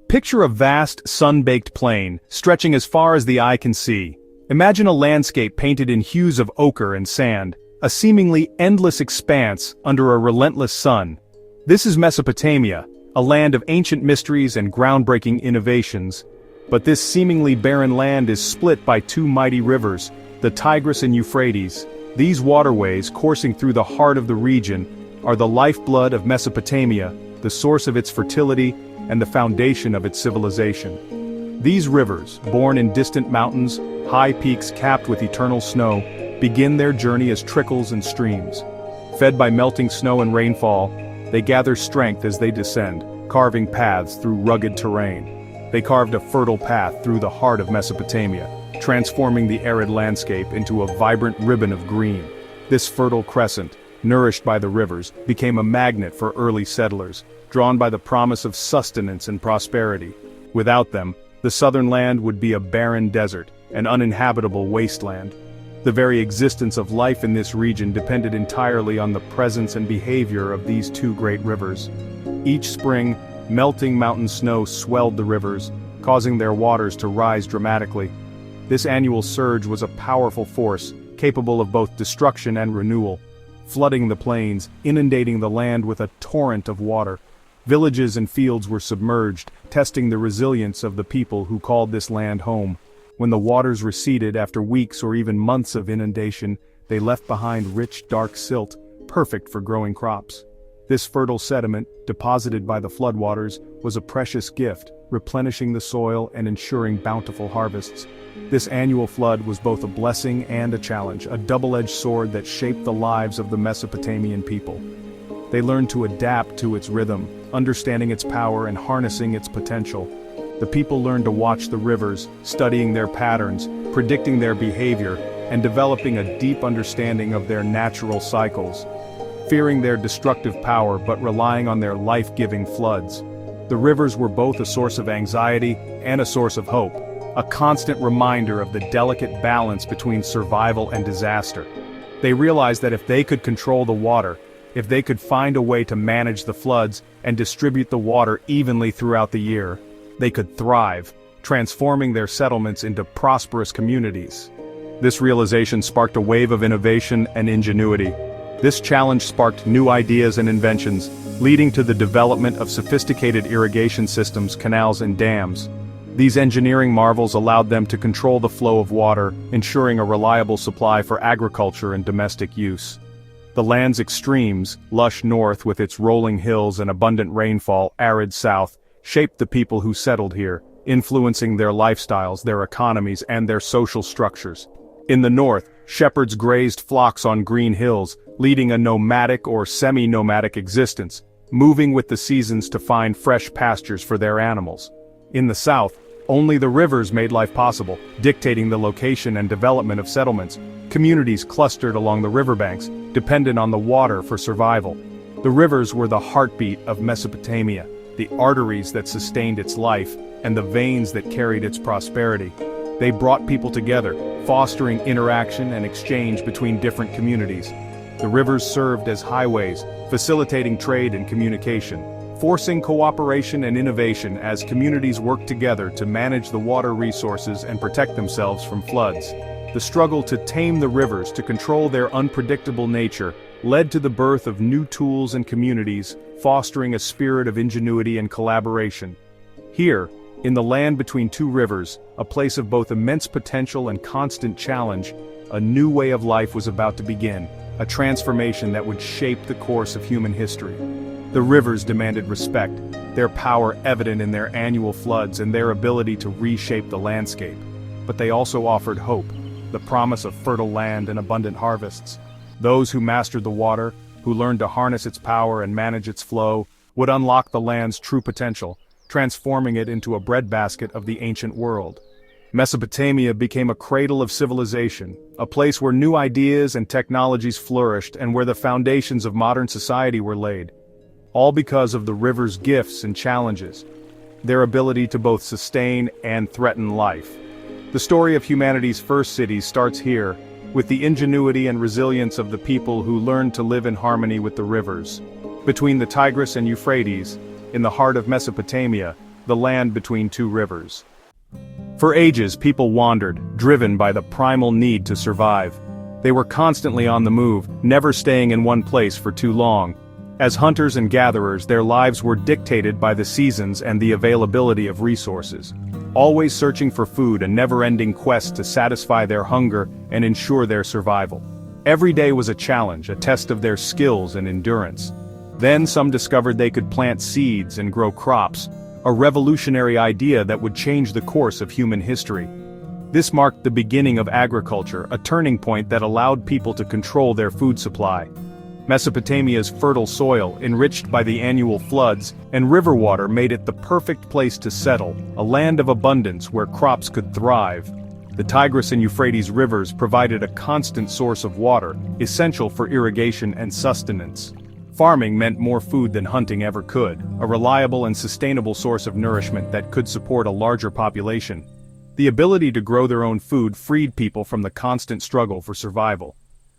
Picture a vast, sun-baked plain, stretching as far as the eye can see. Imagine a landscape painted in hues of ochre and sand, a seemingly endless expanse under a relentless sun. This is Mesopotamia, a land of ancient mysteries and groundbreaking innovations. But this seemingly barren land is split by two mighty rivers, the Tigris and Euphrates. These waterways, coursing through the heart of the region, are the lifeblood of Mesopotamia, the source of its fertility, and the foundation of its civilization. These rivers, born in distant mountains, high peaks capped with eternal snow, begin their journey as trickles and streams. Fed by melting snow and rainfall, they gather strength as they descend, carving paths through rugged terrain. They carved a fertile path through the heart of Mesopotamia, transforming the arid landscape into a vibrant ribbon of green. This fertile crescent, nourished by the rivers, became a magnet for early settlers, drawn by the promise of sustenance and prosperity. Without them, the southern land would be a barren desert, an uninhabitable wasteland. The very existence of life in this region depended entirely on the presence and behavior of these two great rivers. Each spring, melting mountain snow swelled the rivers, causing their waters to rise dramatically. This annual surge was a powerful force, capable of both destruction and renewal, flooding the plains, inundating the land with a torrent of water. Villages and fields were submerged, testing the resilience of the people who called this land home. When the waters receded after weeks or even months of inundation, they left behind rich, dark silt, perfect for growing crops. This fertile sediment, deposited by the floodwaters, was a precious gift, replenishing the soil and ensuring bountiful harvests. This annual flood was both a blessing and a challenge, a double-edged sword that shaped the lives of the Mesopotamian people. They learned to adapt to its rhythm, understanding its power and harnessing its potential. The people learned to watch the rivers, studying their patterns, predicting their behavior, and developing a deep understanding of their natural cycles. Fearing their destructive power but relying on their life-giving floods. The rivers were both a source of anxiety and a source of hope, a constant reminder of the delicate balance between survival and disaster. They realized that if they could control the water, if they could find a way to manage the floods and distribute the water evenly throughout the year, they could thrive, transforming their settlements into prosperous communities. This realization sparked a wave of innovation and ingenuity. This challenge sparked new ideas and inventions, leading to the development of sophisticated irrigation systems, canals, and dams. These engineering marvels allowed them to control the flow of water, ensuring a reliable supply for agriculture and domestic use. The land's extremes, lush north with its rolling hills and abundant rainfall, arid south, shaped the people who settled here, influencing their lifestyles, their economies, and their social structures. In the north, shepherds grazed flocks on green hills, leading a nomadic or semi-nomadic existence, moving with the seasons to find fresh pastures for their animals. In the south, only the rivers made life possible, dictating the location and development of settlements. Communities clustered along the riverbanks, dependent on the water for survival. The rivers were the heartbeat of Mesopotamia, the arteries that sustained its life, and the veins that carried its prosperity. They brought people together, fostering interaction and exchange between different communities. The rivers served as highways, facilitating trade and communication, forcing cooperation and innovation as communities worked together to manage the water resources and protect themselves from floods. The struggle to tame the rivers to control their unpredictable nature led to the birth of new tools and communities, fostering a spirit of ingenuity and collaboration. Here, in the land between two rivers, a place of both immense potential and constant challenge, a new way of life was about to begin, a transformation that would shape the course of human history. The rivers demanded respect, their power evident in their annual floods and their ability to reshape the landscape. But they also offered hope, the promise of fertile land and abundant harvests. Those who mastered the water, who learned to harness its power and manage its flow, would unlock the land's true potential, transforming it into a breadbasket of the ancient world. Mesopotamia became a cradle of civilization, a place where new ideas and technologies flourished and where the foundations of modern society were laid. All because of the river's gifts and challenges, their ability to both sustain and threaten life. The story of humanity's first cities starts here, with the ingenuity and resilience of the people who learned to live in harmony with the rivers. Between the Tigris and Euphrates, in the heart of Mesopotamia, the land between two rivers. For ages, people wandered, driven by the primal need to survive. They were constantly on the move, never staying in one place for too long. As hunters and gatherers, their lives were dictated by the seasons and the availability of resources. Always searching for food, a never-ending quest to satisfy their hunger and ensure their survival. Every day was a challenge, a test of their skills and endurance. Then some discovered they could plant seeds and grow crops, a revolutionary idea that would change the course of human history. This marked the beginning of agriculture, a turning point that allowed people to control their food supply. Mesopotamia's fertile soil, enriched by the annual floods, and river water made it the perfect place to settle, a land of abundance where crops could thrive. The Tigris and Euphrates rivers provided a constant source of water, essential for irrigation and sustenance. Farming meant more food than hunting ever could, a reliable and sustainable source of nourishment that could support a larger population. The ability to grow their own food freed people from the constant struggle for survival.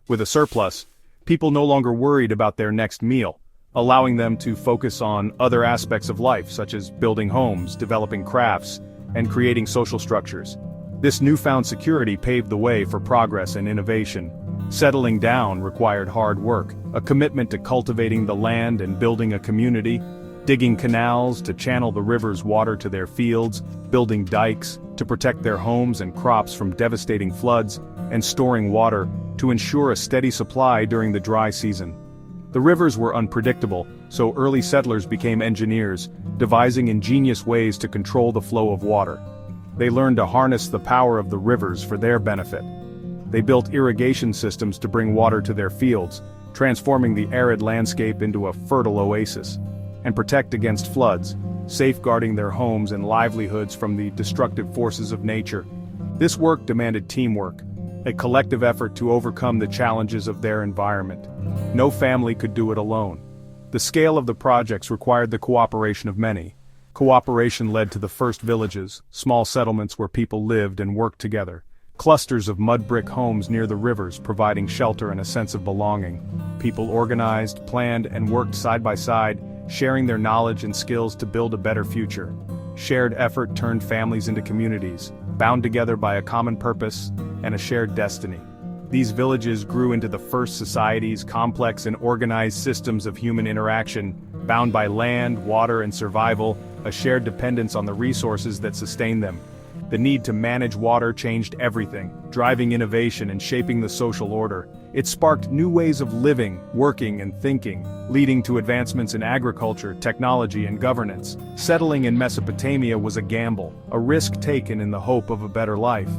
With a surplus, people no longer worried about their next meal, allowing them to focus on other aspects of life such as building homes, developing crafts, and creating social structures. This newfound security paved the way for progress and innovation. Settling down required hard work, a commitment to cultivating the land and building a community, digging canals to channel the river's water to their fields, building dikes to protect their homes and crops from devastating floods, and storing water to ensure a steady supply during the dry season. The rivers were unpredictable, so early settlers became engineers, devising ingenious ways to control the flow of water. They learned to harness the power of the rivers for their benefit. They built irrigation systems to bring water to their fields, transforming the arid landscape into a fertile oasis, and protect against floods, safeguarding their homes and livelihoods from the destructive forces of nature. This work demanded teamwork, a collective effort to overcome the challenges of their environment. No family could do it alone. The scale of the projects required the cooperation of many. Cooperation led to the first villages, small settlements where people lived and worked together. Clusters of mud brick homes near the rivers providing shelter and a sense of belonging. People organized, planned, and worked side by side, sharing their knowledge and skills to build a better future. Shared effort turned families into communities, bound together by a common purpose and a shared destiny. These villages grew into the first societies, complex and organized systems of human interaction, bound by land, water, and survival, a shared dependence on the resources that sustain them. The need to manage water changed everything, driving innovation and shaping the social order. It sparked new ways of living, working, and thinking, leading to advancements in agriculture, technology, and governance. Settling in Mesopotamia was a gamble, a risk taken in the hope of a better life.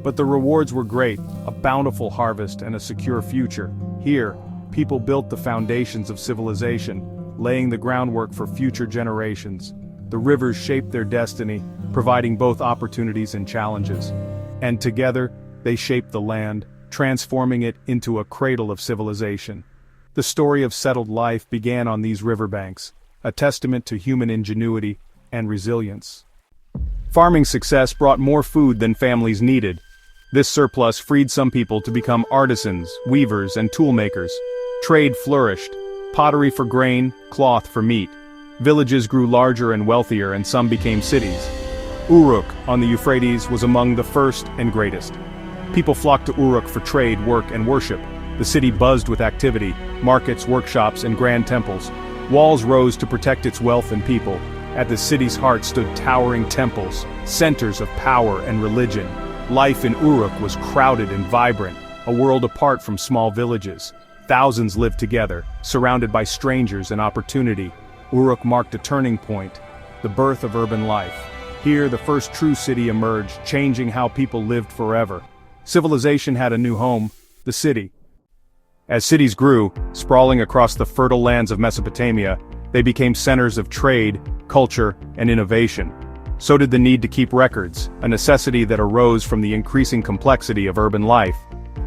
But the rewards were great, a bountiful harvest and a secure future. Here, people built the foundations of civilization, laying the groundwork for future generations. The rivers shaped their destiny, providing both opportunities and challenges. And together, they shaped the land, transforming it into a cradle of civilization. The story of settled life began on these riverbanks, a testament to human ingenuity and resilience. Farming success brought more food than families needed. This surplus freed some people to become artisans, weavers, and toolmakers. Trade flourished, pottery for grain, cloth for meat. Villages grew larger and wealthier, and some became cities. Uruk, on the Euphrates, was among the first and greatest. People flocked to Uruk for trade, work, and worship. The city buzzed with activity, markets, workshops, and grand temples. Walls rose to protect its wealth and people. At the city's heart stood towering temples, centers of power and religion. Life in Uruk was crowded and vibrant, a world apart from small villages. Thousands lived together, surrounded by strangers and opportunity. Uruk marked a turning point, the birth of urban life. Here, the first true city emerged, changing how people lived forever. Civilization had a new home, the city. As cities grew, sprawling across the fertile lands of Mesopotamia, they became centers of trade, culture, and innovation. So did the need to keep records, a necessity that arose from the increasing complexity of urban life.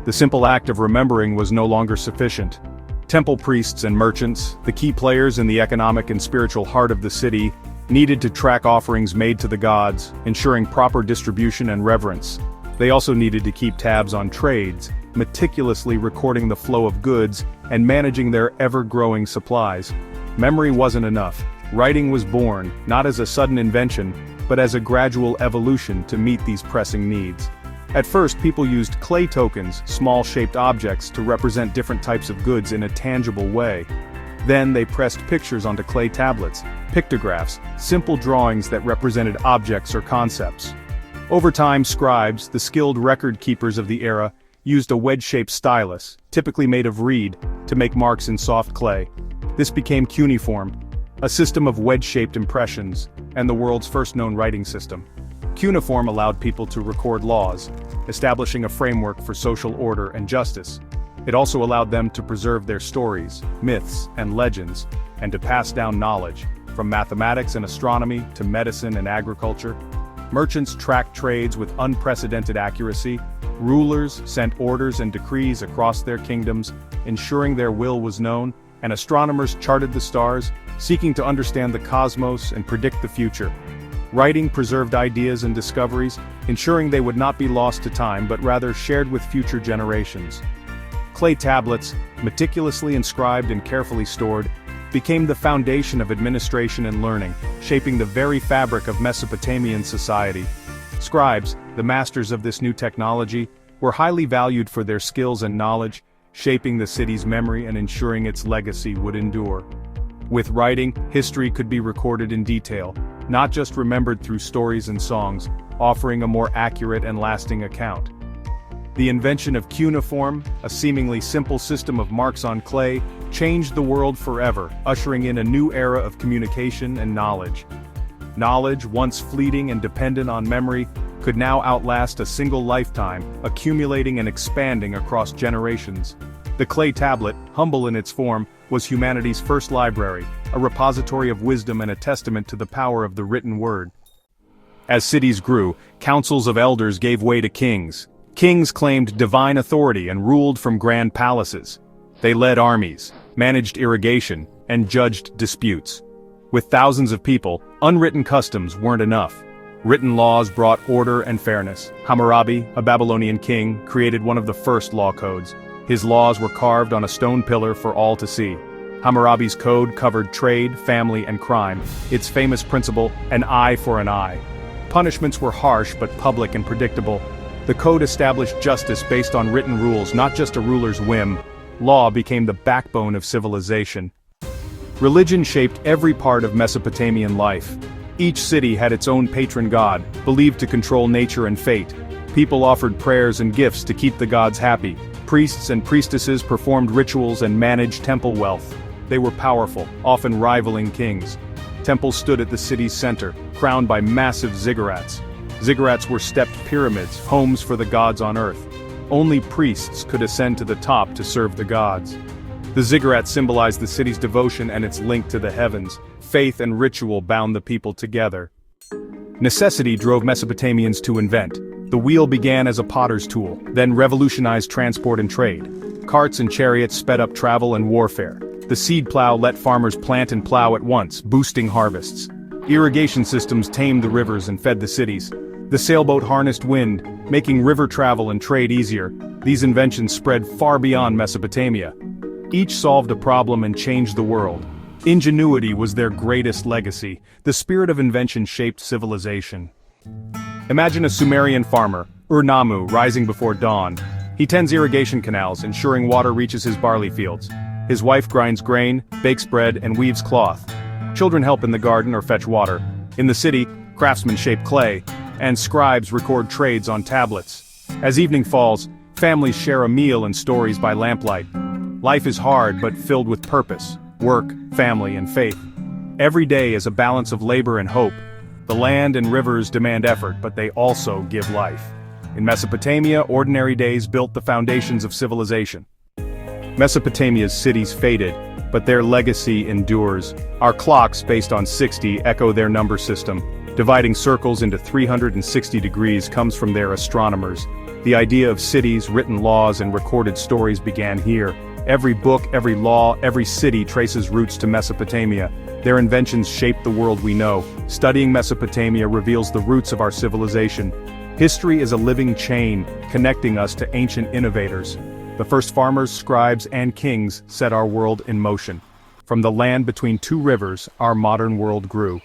The simple act of remembering was no longer sufficient. Temple priests and merchants, the key players in the economic and spiritual heart of the city, needed to track offerings made to the gods, ensuring proper distribution and reverence. They also needed to keep tabs on trades, meticulously recording the flow of goods and managing their ever-growing supplies. Memory wasn't enough. Writing was born, not as a sudden invention, but as a gradual evolution to meet these pressing needs. At first, people used clay tokens, small-shaped objects, to represent different types of goods in a tangible way. Then they pressed pictures onto clay tablets, pictographs, simple drawings that represented objects or concepts. Over time, scribes, the skilled record keepers of the era, used a wedge-shaped stylus, typically made of reed, to make marks in soft clay. This became cuneiform, a system of wedge-shaped impressions, and the world's first known writing system. Cuneiform allowed people to record laws, establishing a framework for social order and justice. It also allowed them to preserve their stories, myths, and legends, and to pass down knowledge, from mathematics and astronomy to medicine and agriculture. Merchants tracked trades with unprecedented accuracy. Rulers sent orders and decrees across their kingdoms, ensuring their will was known, and astronomers charted the stars, seeking to understand the cosmos and predict the future. Writing preserved ideas and discoveries, ensuring they would not be lost to time but rather shared with future generations. Clay tablets, meticulously inscribed and carefully stored, became the foundation of administration and learning, shaping the very fabric of Mesopotamian society. Scribes, the masters of this new technology, were highly valued for their skills and knowledge, shaping the city's memory and ensuring its legacy would endure. With writing, history could be recorded in detail, not just remembered through stories and songs, offering a more accurate and lasting account. The invention of cuneiform, a seemingly simple system of marks on clay, changed the world forever, ushering in a new era of communication and knowledge. Knowledge, once fleeting and dependent on memory, could now outlast a single lifetime, accumulating and expanding across generations. The clay tablet, humble in its form, was humanity's first library, a repository of wisdom and a testament to the power of the written word. As cities grew, councils of elders gave way to kings. Kings claimed divine authority and ruled from grand palaces. They led armies, managed irrigation, and judged disputes. With thousands of people, unwritten customs weren't enough. Written laws brought order and fairness. Hammurabi, a Babylonian king, created one of the first law codes. His laws were carved on a stone pillar for all to see. Hammurabi's code covered trade, family, and crime, its famous principle, an eye for an eye. Punishments were harsh but public and predictable. The code established justice based on written rules, not just a ruler's whim. Law became the backbone of civilization. Religion shaped every part of Mesopotamian life. Each city had its own patron god, believed to control nature and fate. People offered prayers and gifts to keep the gods happy. Priests and priestesses performed rituals and managed temple wealth. They were powerful, often rivaling kings. Temples stood at the city's center, crowned by massive ziggurats. Ziggurats were stepped pyramids, homes for the gods on earth. Only priests could ascend to the top to serve the gods. The ziggurats symbolized the city's devotion and its link to the heavens. Faith and ritual bound the people together. Necessity drove Mesopotamians to invent. The wheel began as a potter's tool, then revolutionized transport and trade. Carts and chariots sped up travel and warfare. The seed plow let farmers plant and plow at once, boosting harvests. Irrigation systems tamed the rivers and fed the cities. The sailboat harnessed wind, making river travel and trade easier. These inventions spread far beyond Mesopotamia. Each solved a problem and changed the world. Ingenuity was their greatest legacy. The spirit of invention shaped civilization. Imagine a Sumerian farmer, Ur-Nammu, rising before dawn. He tends irrigation canals, ensuring water reaches his barley fields. His wife grinds grain, bakes bread, and weaves cloth. Children help in the garden or fetch water. In the city, craftsmen shape clay, and scribes record trades on tablets. As evening falls, families share a meal and stories by lamplight. Life is hard but filled with purpose, work, family, and faith. Every day is a balance of labor and hope. The land and rivers demand effort, but they also give life. In Mesopotamia, ordinary days built the foundations of civilization. Mesopotamia's cities faded, but their legacy endures. Our clocks, based on 60, echo their number system. Dividing circles into 360 degrees comes from their astronomers. The idea of cities, written laws, and recorded stories began here. Every book, every law, every city traces roots to Mesopotamia. Their inventions shaped the world we know. Studying Mesopotamia reveals the roots of our civilization. History is a living chain, connecting us to ancient innovators. The first farmers, scribes, and kings set our world in motion. From the land between two rivers, our modern world grew.